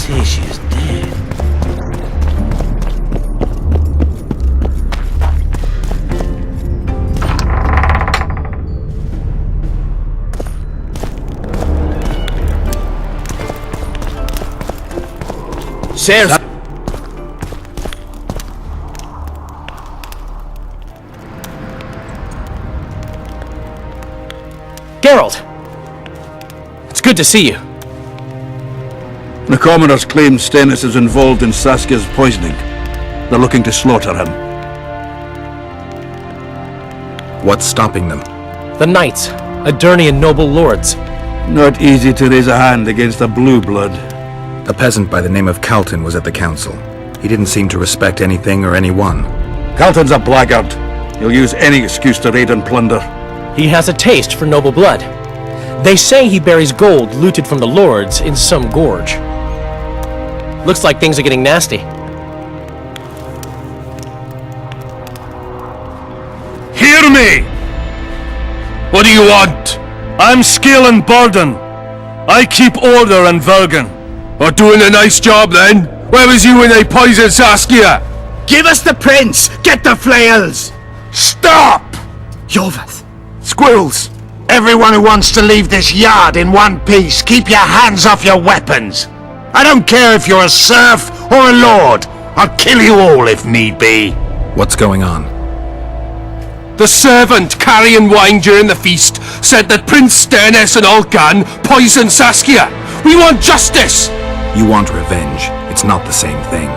say she is dead. Sirs! Geralt! It's good to see you. The commoners claim Stennis is involved in Saskia's poisoning. They're looking to slaughter him. What's stopping them? The knights, Adernian noble lords. Not easy to raise a hand against a blue blood. A peasant by the name of Calton was at the council. He didn't seem to respect anything or anyone. Calton's a blackguard. He'll use any excuse to raid and plunder. He has a taste for noble blood. They say he buries gold looted from the lords in some gorge. Looks like things are getting nasty. Hear me! What do you want? I'm Skill and Burden. I keep order in Vergen. Or doing a nice job then? Where was you when they poisoned Saskia? Give us the prince! Get the flails! Stop! Iorveth! Squirrels! Everyone who wants to leave this yard in one piece, keep your hands off your weapons. I don't care if you're a serf or a lord. I'll kill you all if need be. What's going on? The servant carrying wine during the feast said that Prince Stennis and Olcan poisoned Saskia. We want justice! You want revenge. It's not the same thing.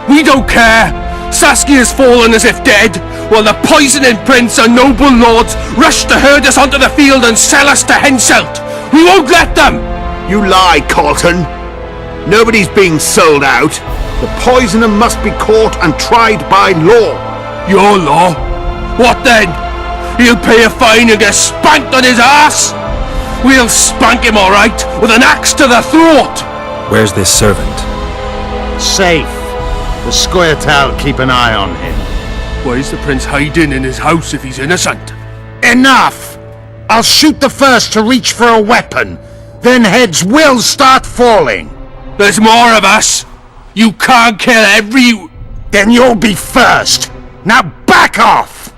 We don't care! Saskia's fallen as if dead, while the poisoning prince and noble lords rush to herd us onto the field and sell us to Henselt. We won't let them! You lie, Colton. Nobody's being sold out. The poisoner must be caught and tried by law. Your law? What then? He'll pay a fine and get spanked on his ass? We'll spank him all right, with an axe to the throat! Where's this servant? Safe. The Squirtle keep an eye on him. Why is the prince hiding in his house if he's innocent? Enough! I'll shoot the first to reach for a weapon. Then heads will start falling. There's more of us! You can't kill every... Then you'll be first. Now back off!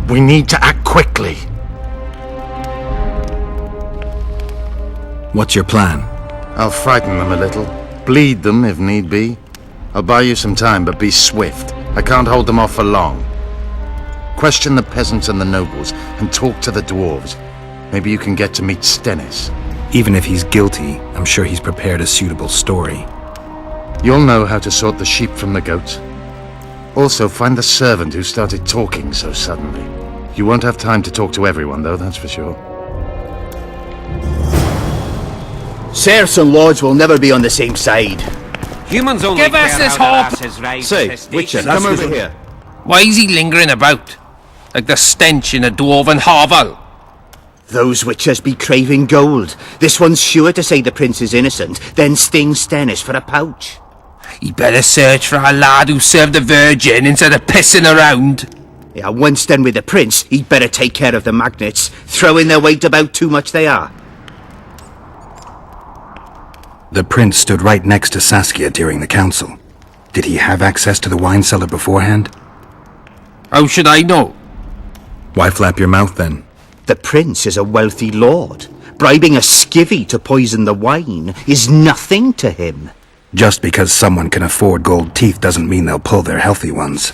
We need to act quickly. What's your plan? I'll frighten them a little. Bleed them if need be. I'll buy you some time, but be swift. I can't hold them off for long. Question the peasants and the nobles, and talk to the dwarves. Maybe you can get to meet Stennis. Even if he's guilty, I'm sure he's prepared a suitable story. You'll know how to sort the sheep from the goats. Also, find the servant who started talking so suddenly. You won't have time to talk to everyone, though, that's for sure. Serfs and lords will never be on the same side. Humans only Give us care this how hope. their asses rise Say, to the Witcher, station. come over here. Why is he lingering about? Like the stench in a dwarven hovel? Those witchers be craving gold. This one's sure to say the prince is innocent, then sting Stennis for a pouch. He better search for a lad who served the Virgin instead of pissing around. Yeah, once done with the prince, he'd better take care of the magnates, throwing their weight about too much they are. The prince stood right next to Saskia during the council. Did he have access to the wine cellar beforehand? How should I know? Why flap your mouth then? The prince is a wealthy lord. Bribing a skivvy to poison the wine is nothing to him. Just because someone can afford gold teeth doesn't mean they'll pull their healthy ones.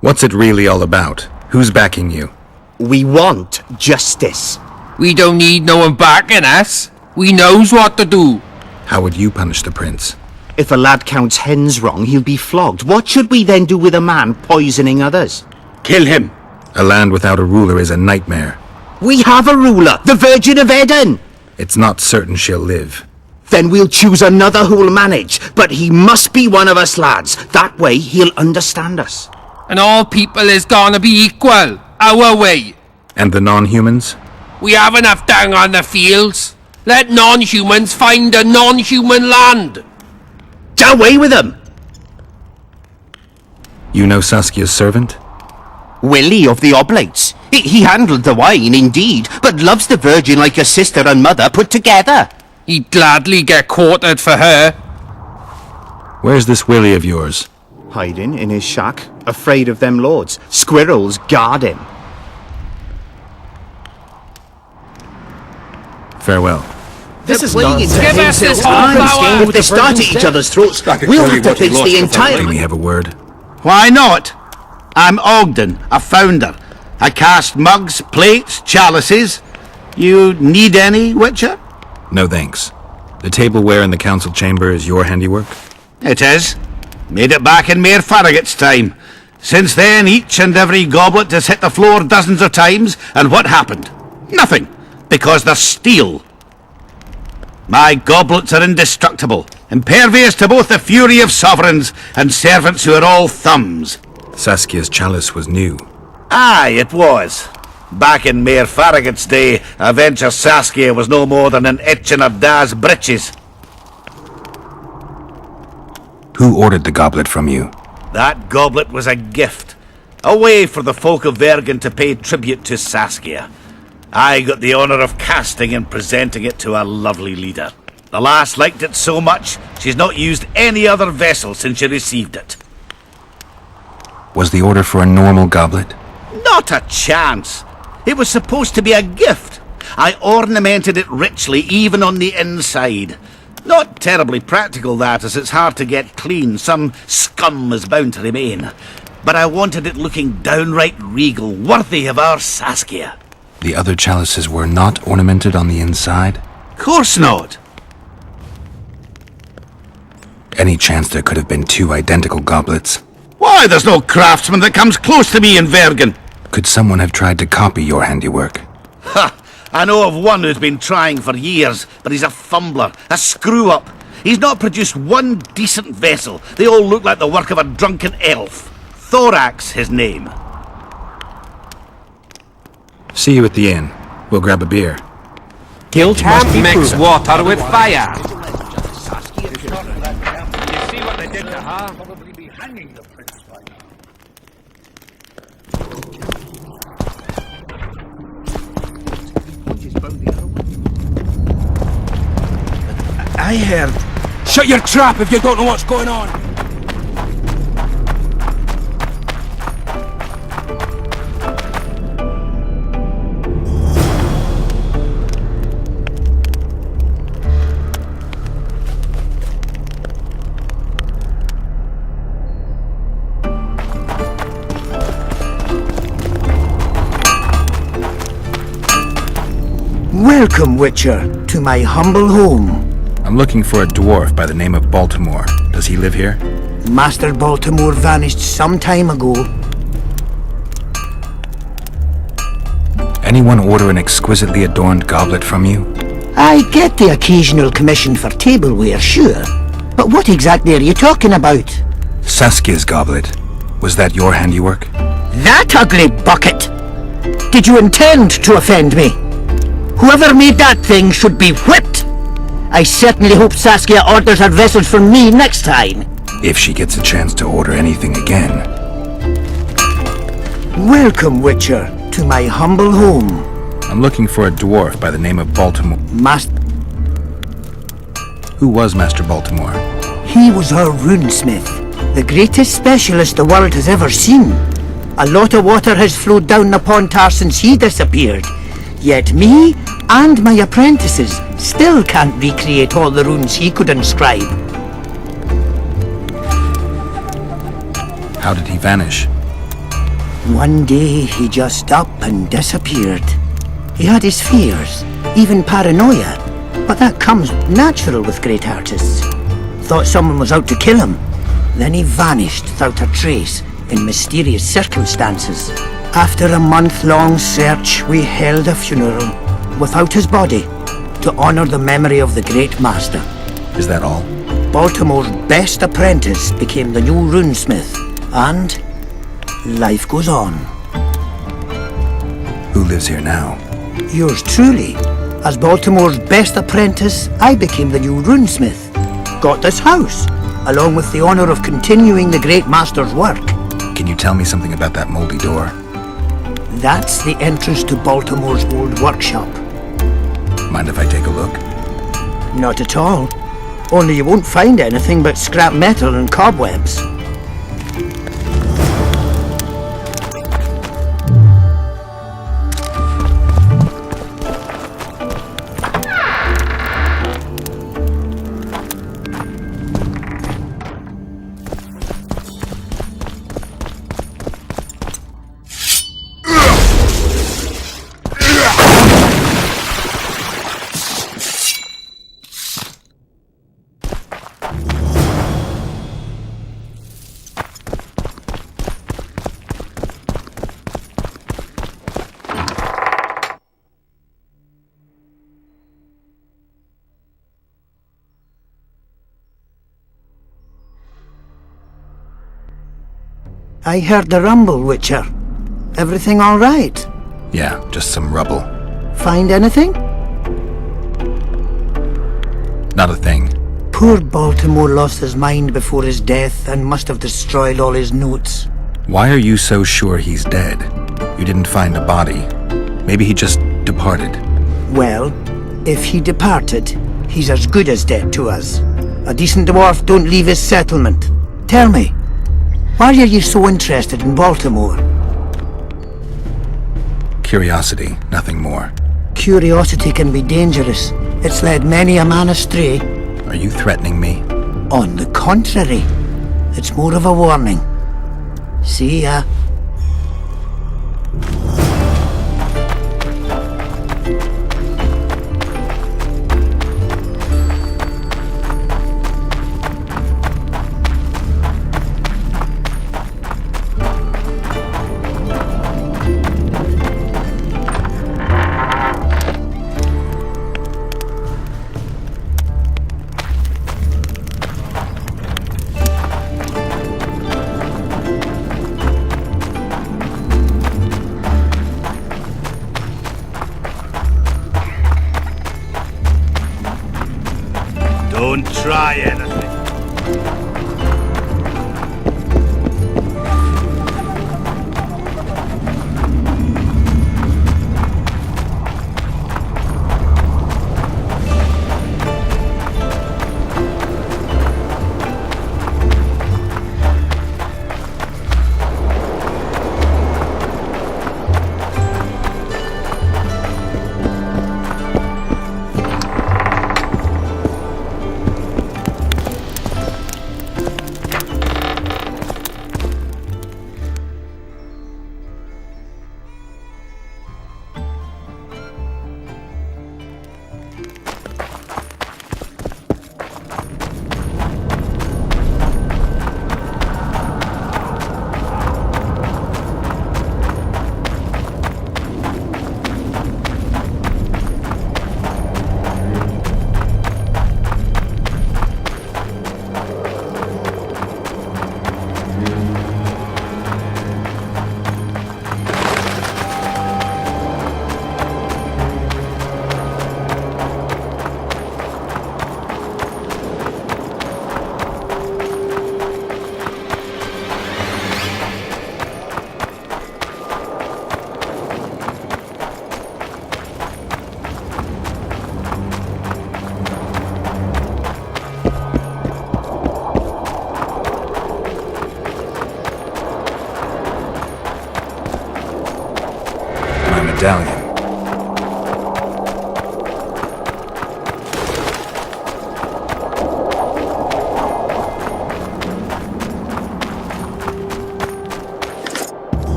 What's it really all about? Who's backing you? We want justice. We don't need no one backing us. We knows what to do. How would you punish the prince? If a lad counts hens wrong, he'll be flogged. What should we then do with a man poisoning others? Kill him. A land without a ruler is a nightmare. We have a ruler, the Virgin of Eden. It's not certain she'll live. Then we'll choose another who'll manage. But he must be one of us lads. That way he'll understand us. And all people is gonna be equal, our way. And the non-humans? We have enough down on the fields. Let non-humans find a non-human land. Away with them! You know Saskia's servant? Willie of the Oblates. He handled the wine, indeed, but loves the Virgin like a sister and mother put together. He'd gladly get quartered for her. Where's this Willie of yours? Hiding in his shack, afraid of them lords. Squirrels guard him. Farewell. This is nonsense. Give us this whole If flower! they start at each other's throats, we'll have to face the entire... Let me have a word. Why not? I'm Ogden, a founder. I cast mugs, plates, chalices. You need any, Witcher? No thanks. The tableware in the council chamber is your handiwork? It is. Made it back in Mayor Farragut's time. Since then, each and every goblet has hit the floor dozens of times, and what happened? Nothing, because they're steel. My goblets are indestructible, impervious to both the fury of sovereigns and servants who are all thumbs. Saskia's chalice was new. Aye, it was. Back in Mayor Farragut's day, a venture Saskia was no more than an itch in her da's breeches. Who ordered the goblet from you? That goblet was a gift. A way for the folk of Vergen to pay tribute to Saskia. I got the honour of casting and presenting it to our lovely leader. The lass liked it so much, she's not used any other vessel since she received it. Was the order for a normal goblet? Not a chance. It was supposed to be a gift. I ornamented it richly, even on the inside. Not terribly practical, that, as it's hard to get clean. Some scum is bound to remain. But I wanted it looking downright regal, worthy of our Saskia. The other chalices were not ornamented on the inside? Course not. Any chance there could have been two identical goblets? Why, there's no craftsman that comes close to me in Vergen. Could someone have tried to copy your handiwork? Ha! I know of one who's been trying for years, but he's a fumbler, a screw-up. He's not produced one decent vessel. They all look like the work of a drunken elf. Thorax, his name. See you at the inn. We'll grab a beer. Guilt must be proven. water with fire. I heard... Shut your trap if you don't know what's going on. Welcome, Witcher, to my humble home. I'm looking for a dwarf by the name of Baltimore. Does he live here? Master Baltimore vanished some time ago. Anyone order an exquisitely adorned goblet from you? I get the occasional commission for tableware, sure. But what exactly are you talking about? Saskia's goblet. Was that your handiwork? That ugly bucket! Did you intend to offend me? Whoever made that thing should be whipped! I certainly hope Saskia orders her vessels from me next time. If she gets a chance to order anything again. Welcome, Witcher, to my humble home. I'm looking for a dwarf by the name of Baltimore. Who was Master Baltimore? He was our runesmith, the greatest specialist the world has ever seen. A lot of water has flowed down the Pontar since he disappeared. Yet me and my apprentices still can't recreate all the runes he could inscribe. How did he vanish? One day he just up and disappeared. He had his fears, even paranoia, but that comes natural with great artists. Thought someone was out to kill him. Then he vanished without a trace in mysterious circumstances. After a month-long search, we held a funeral without his body to honor the memory of the great master. Is that all? Baltimore's best apprentice became the new runesmith, and life goes on. Who lives here now? Yours truly. As Baltimore's best apprentice, I became the new runesmith. Got this house, along with the honor of continuing the great master's work. Can you tell me something about that moldy door? That's the entrance to Baltimore's old workshop. Mind if I take a look? Not at all. Only you won't find anything but scrap metal and cobwebs. I heard the rumble, Witcher. Everything all right? Yeah, just some rubble. Find anything? Not a thing. Poor Baltimore lost his mind before his death and must have destroyed all his notes. Why are you so sure he's dead? You didn't find a body. Maybe he just departed. Well, if he departed, he's as good as dead to us. A decent dwarf don't leave his settlement. Tell me, why are you so interested in Baltimore? Curiosity, nothing more. Curiosity can be dangerous. It's led many a man astray. Are you threatening me? On the contrary, it's more of a warning. See ya. Don't try anything.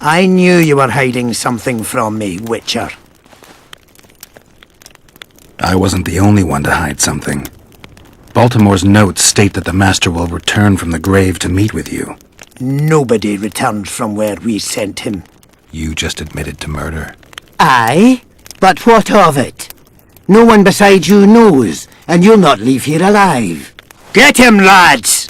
I knew you were hiding something from me, Witcher. I wasn't the only one to hide something. Baltimore's notes state that the Master will return from the grave to meet with you. Nobody returned from where we sent him. You just admitted to murder. Aye? But what of it? No one besides you knows, and you'll not leave here alive. Get him, lads!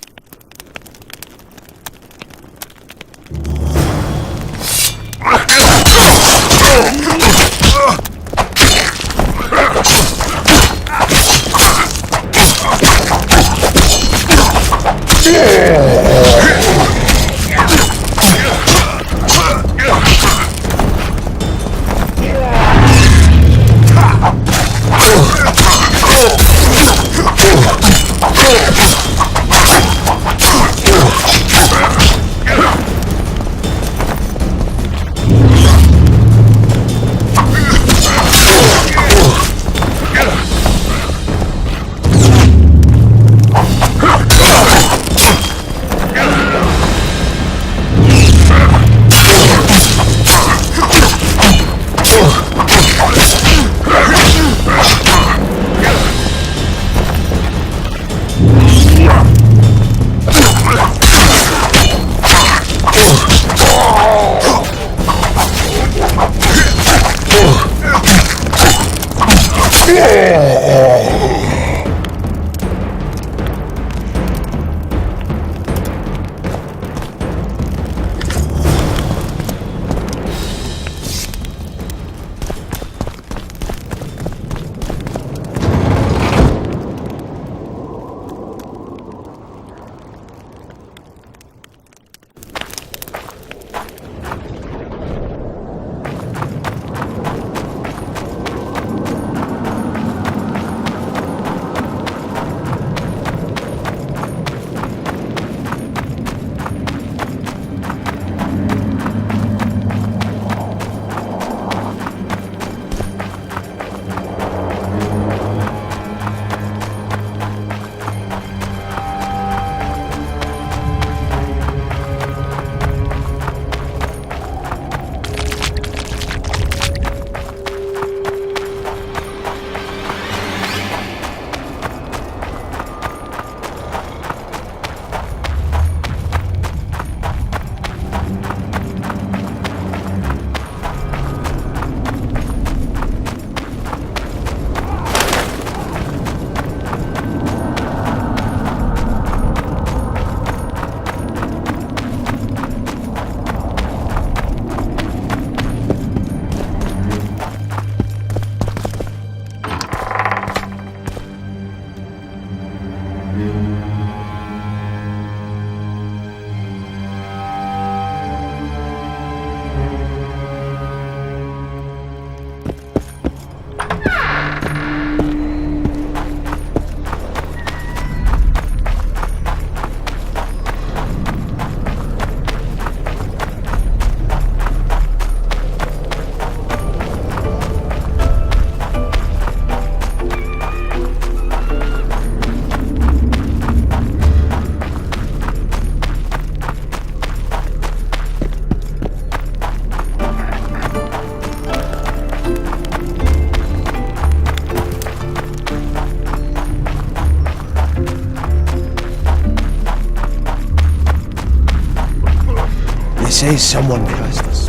say someone pressed us.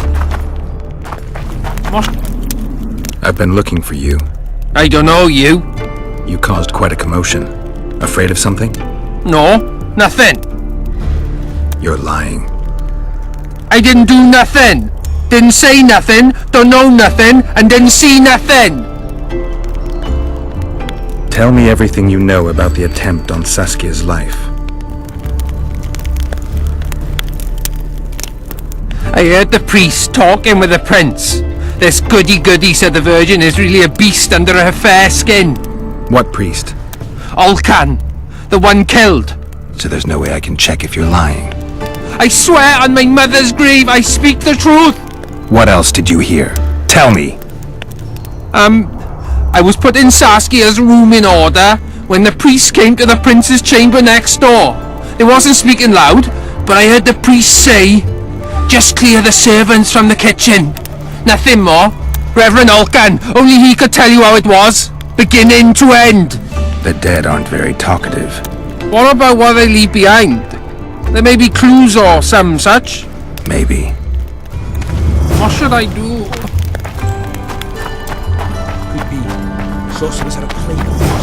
What? I've been looking for you. I don't know you. You caused quite a commotion. Afraid of something? No, nothing. You're lying. I didn't do nothing. Didn't say nothing, don't know nothing, and didn't see nothing. Tell me everything you know about the attempt on Saskia's life. I heard the priest talking with the prince. This goody-goody said the Virgin is really a beast under her fair skin. What priest? Olcan, the one killed. So there's no way I can check if you're lying. I swear on my mother's grave I speak the truth. What else did you hear? Tell me. I was putting Saskia's room in order when the priest came to the prince's chamber next door. They wasn't speaking loud, but I heard the priest say, just clear the servants from the kitchen. Nothing more. Reverend Olcan, only he could tell you how it was. Beginning to end. The dead aren't very talkative. What about what they leave behind? There may be clues or some such. Maybe. What should I do? Could be sorcerers are a plague.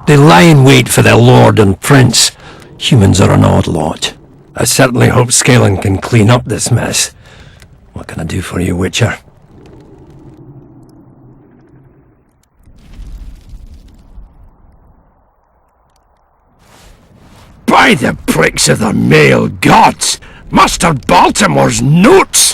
They lie in wait for their lord and prince. Humans are an odd lot. I certainly hope Scanlan can clean up this mess. What can I do for you, Witcher? By the pricks of the male gods! Master Baltimore's notes!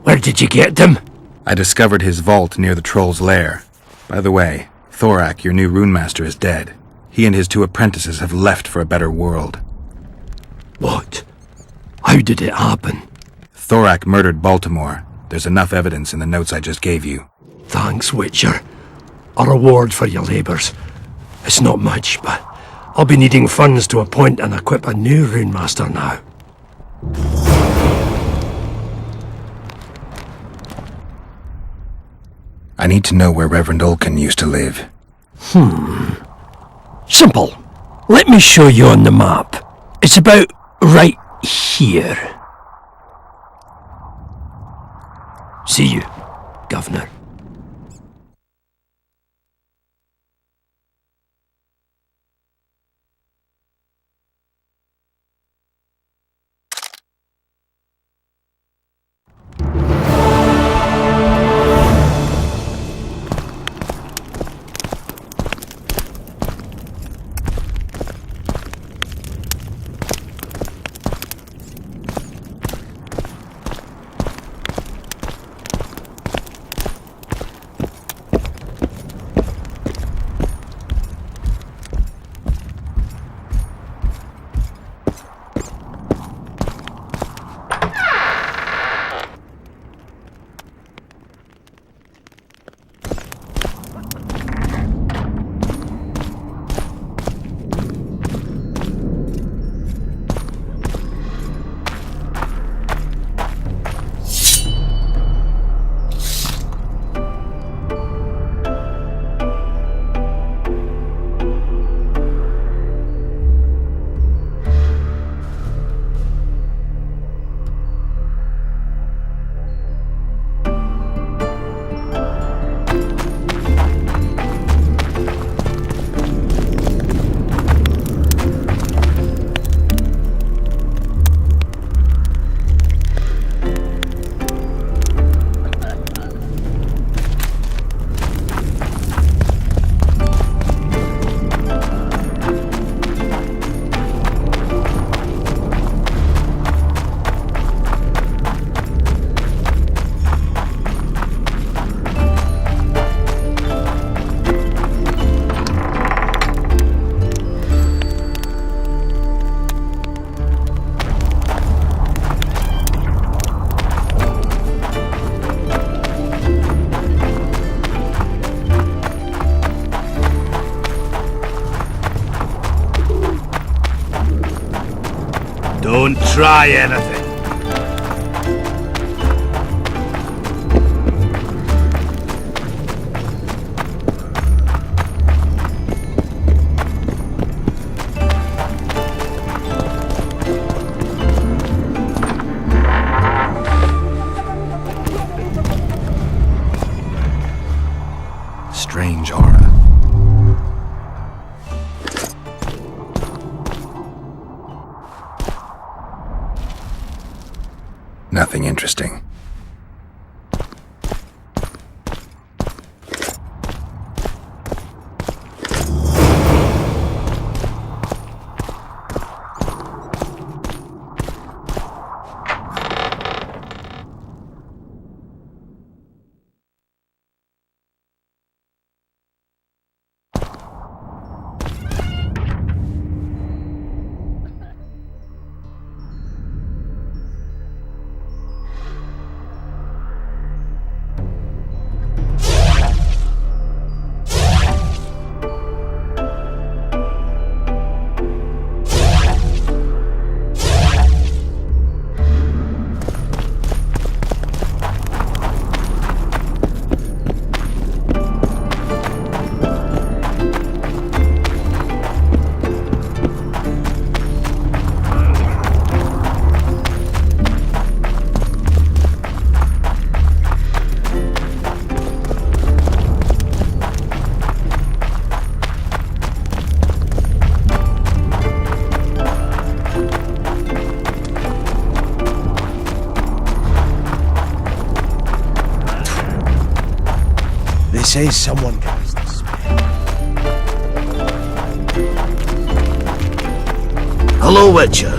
Where did you get them? I discovered his vault near the troll's lair. By the way, Thorak, your new runemaster, is dead. He and his 2 apprentices have left for a better world. What? How did it happen? Thorak murdered Baltimore. There's enough evidence in the notes I just gave you. Thanks, Witcher. A reward for your labours. It's not much, but I'll be needing funds to appoint and equip a new runemaster now. I need to know where Reverend Olcan used to live. Simple. Let me show you on the map. It's about right here. See you, Governor. Don't try anything. Strange aura. Nothing interesting. They say someone carries the spell. Hello, Witcher.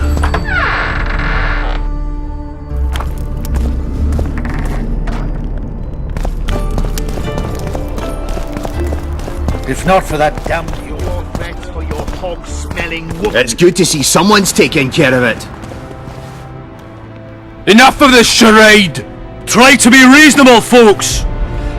If not for that damned Iorveth for your hog-smelling woman. It's good to see someone's taking care of it. Enough of this charade! Try to be reasonable, folks!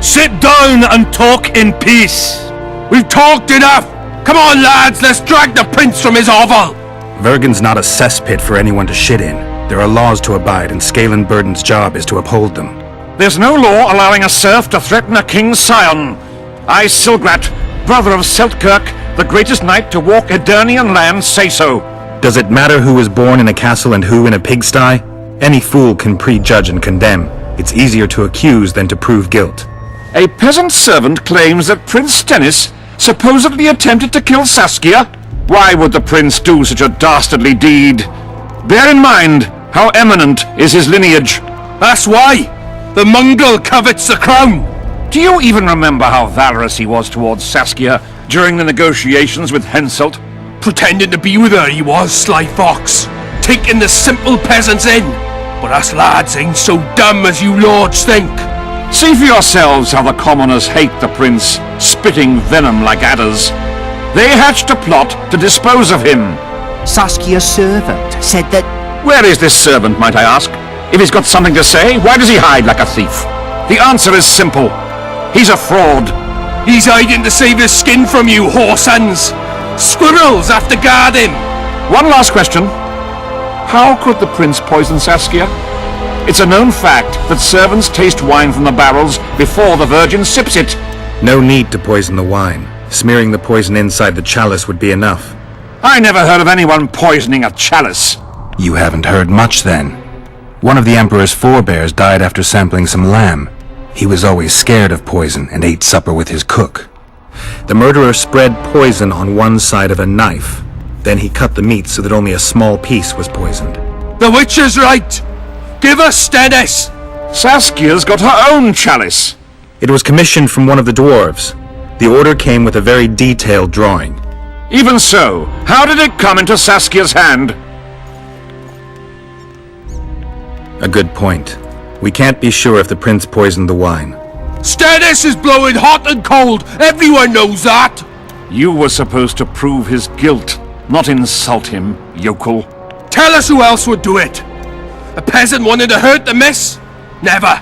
Sit down and talk in peace! We've talked enough! Come on, lads, let's drag the prince from his hovel! Vergen's not a cesspit for anyone to shit in. There are laws to abide, and Scalen Burden's job is to uphold them. There's no law allowing a serf to threaten a king's scion. I, Silgrat, brother of Seltkirk, the greatest knight to walk Edirnian land, say so. Does it matter who was born in a castle and who in a pigsty? Any fool can prejudge and condemn. It's easier to accuse than to prove guilt. A peasant servant claims that Prince Stennis supposedly attempted to kill Saskia. Why would the prince do such a dastardly deed? Bear in mind how eminent is his lineage. That's why! The mongrel covets the crown! Do you even remember how valorous he was towards Saskia during the negotiations with Henselt? Pretending to be with her he was, sly fox! Taking the simple peasants in! But us lads ain't so dumb as you lords think! See for yourselves how the commoners hate the prince, spitting venom like adders. They hatched a plot to dispose of him. Saskia's servant said that... Where is this servant, might I ask? If he's got something to say, why does he hide like a thief? The answer is simple. He's a fraud. He's hiding to save his skin from you, whoresons! Squirrels have to guard him! One last question. How could the prince poison Saskia? It's a known fact that servants taste wine from the barrels before the virgin sips it. No need to poison the wine. Smearing the poison inside the chalice would be enough. I never heard of anyone poisoning a chalice. You haven't heard much then. One of the Emperor's forebears died after sampling some lamb. He was always scared of poison and ate supper with his cook. The murderer spread poison on one side of a knife. Then he cut the meat so that only a small piece was poisoned. The witch is right! Give us Stennis! Saskia's got her own chalice. It was commissioned from one of the dwarves. The order came with a very detailed drawing. Even so, how did it come into Saskia's hand? A good point. We can't be sure if the prince poisoned the wine. Stennis is blowing hot and cold! Everyone knows that! You were supposed to prove his guilt, not insult him, yokel. Tell us who else would do it! A peasant wanted to hurt the miss? Never!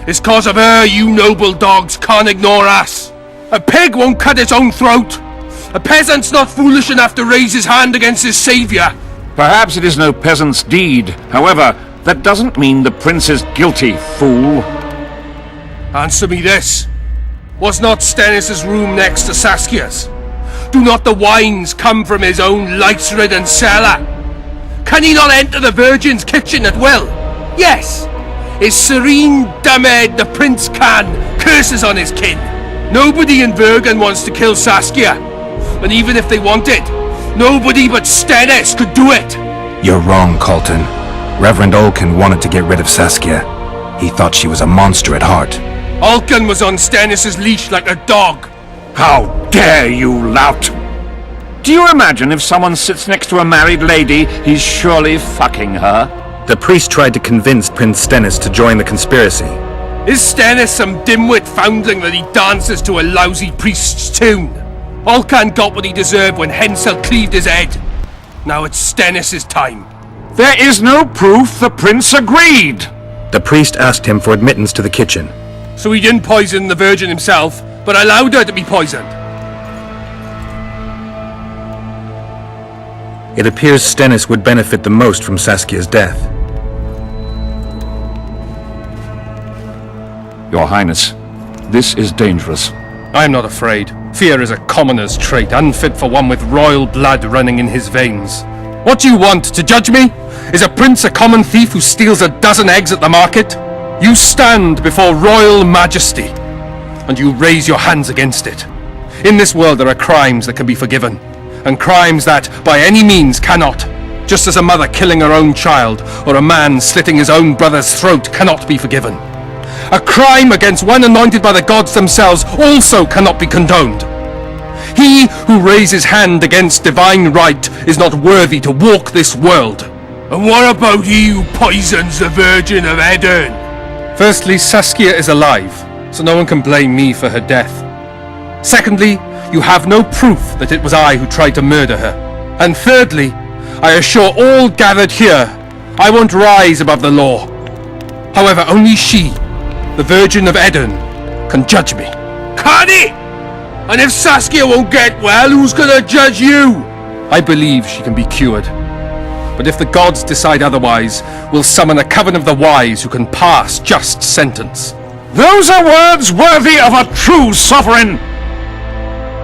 It's cause of her you noble dogs can't ignore us! A pig won't cut its own throat! A peasant's not foolish enough to raise his hand against his saviour! Perhaps it is no peasant's deed. However, that doesn't mean the prince is guilty, fool. Answer me this. Was not Stennis' room next to Saskia's? Do not the wines come from his own lice-ridden cellar? Can he not enter the Virgin's kitchen at will? Yes! His serene Damed, the Prince Khan, curses on his kin. Nobody in Vergen wants to kill Saskia. And even if they wanted, nobody but Stennis could do it. You're wrong, Colton. Reverend Olkin wanted to get rid of Saskia. He thought she was a monster at heart. Olkin was on Stennis' leash like a dog. How dare you, lout! Do you imagine if someone sits next to a married lady, he's surely fucking her? The priest tried to convince Prince Stennis to join the conspiracy. Is Stennis some dimwit foundling that he dances to a lousy priest's tune? Olkan got what he deserved when Hensel cleaved his head. Now it's Stennis' time. There is no proof the prince agreed! The priest asked him for admittance to the kitchen. So he didn't poison the Virgin himself, but allowed her to be poisoned. It appears Stennis would benefit the most from Saskia's death. Your Highness, this is dangerous. I am not afraid. Fear is a commoner's trait, unfit for one with royal blood running in his veins. What do you want, to judge me? Is a prince a common thief who steals a dozen eggs at the market? You stand before royal majesty, and you raise your hands against it. In this world there are crimes that can be forgiven, and crimes that, by any means, cannot. Just as a mother killing her own child, or a man slitting his own brother's throat cannot be forgiven. A crime against one anointed by the gods themselves also cannot be condoned. He who raises hand against divine right is not worthy to walk this world. And what about he who poisons the Virgin of Eden? Firstly, Saskia is alive, so no one can blame me for her death. Secondly, you have no proof that it was I who tried to murder her. And thirdly, I assure all gathered here, I won't rise above the law. However, only she, the Virgin of Eden, can judge me. Can he? And if Saskia won't get well, who's gonna judge you? I believe she can be cured. But if the gods decide otherwise, we'll summon a coven of the wise who can pass just sentence. Those are words worthy of a true sovereign!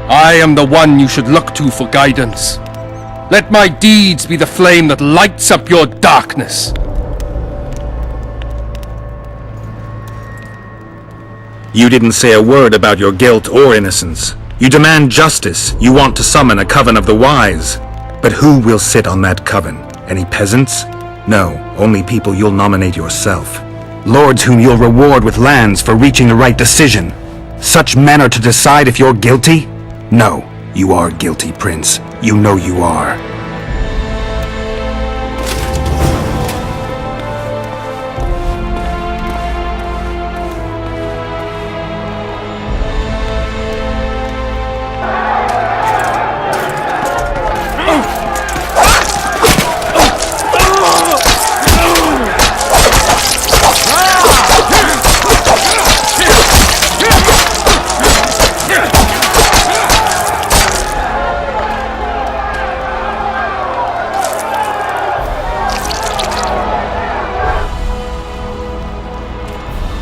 I am the one you should look to for guidance. Let my deeds be the flame that lights up your darkness. You didn't say a word about your guilt or innocence. You demand justice. You want to summon a coven of the wise. But who will sit on that coven? Any peasants? No, only people you'll nominate yourself. Lords whom you'll reward with lands for reaching the right decision. Such men are to decide if you're guilty? No, you are guilty, Prince. You know you are.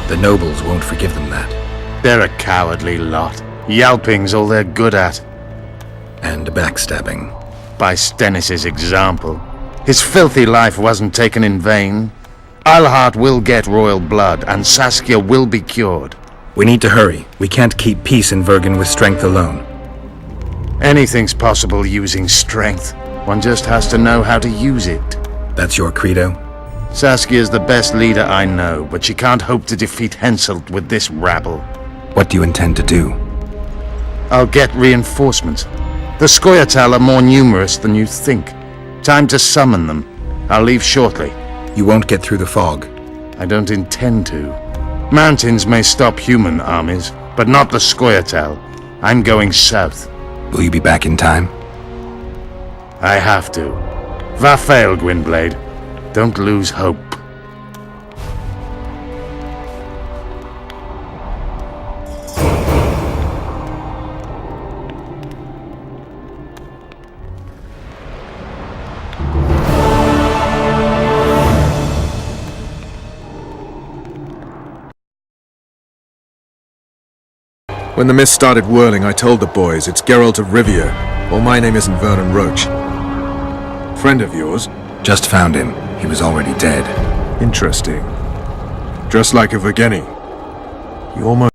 The nobles won't forgive them that. They're a cowardly lot. Yelping's all they're good at. And backstabbing. By Stennis' example. His filthy life wasn't taken in vain. Alhart will get royal blood, and Saskia will be cured. We need to hurry. We can't keep peace in Vergen with strength alone. Anything's possible using strength. One just has to know how to use it. That's your credo? Saskia's the best leader I know, but she can't hope to defeat Henselt with this rabble. What do you intend to do? I'll get reinforcements. The Skoyatal are more numerous than you think. Time to summon them. I'll leave shortly. You won't get through the fog. I don't intend to. Mountains may stop human armies, but not the Skoyatal. I'm going south. Will you be back in time? I have to. Vafail, Gwynblade. Don't lose hope. When the mist started whirling, I told the boys, it's Geralt of Rivia, or my name isn't Vernon Roach. Friend of yours? Just found him. He was already dead. Interesting. Just like a Vergenni. You almost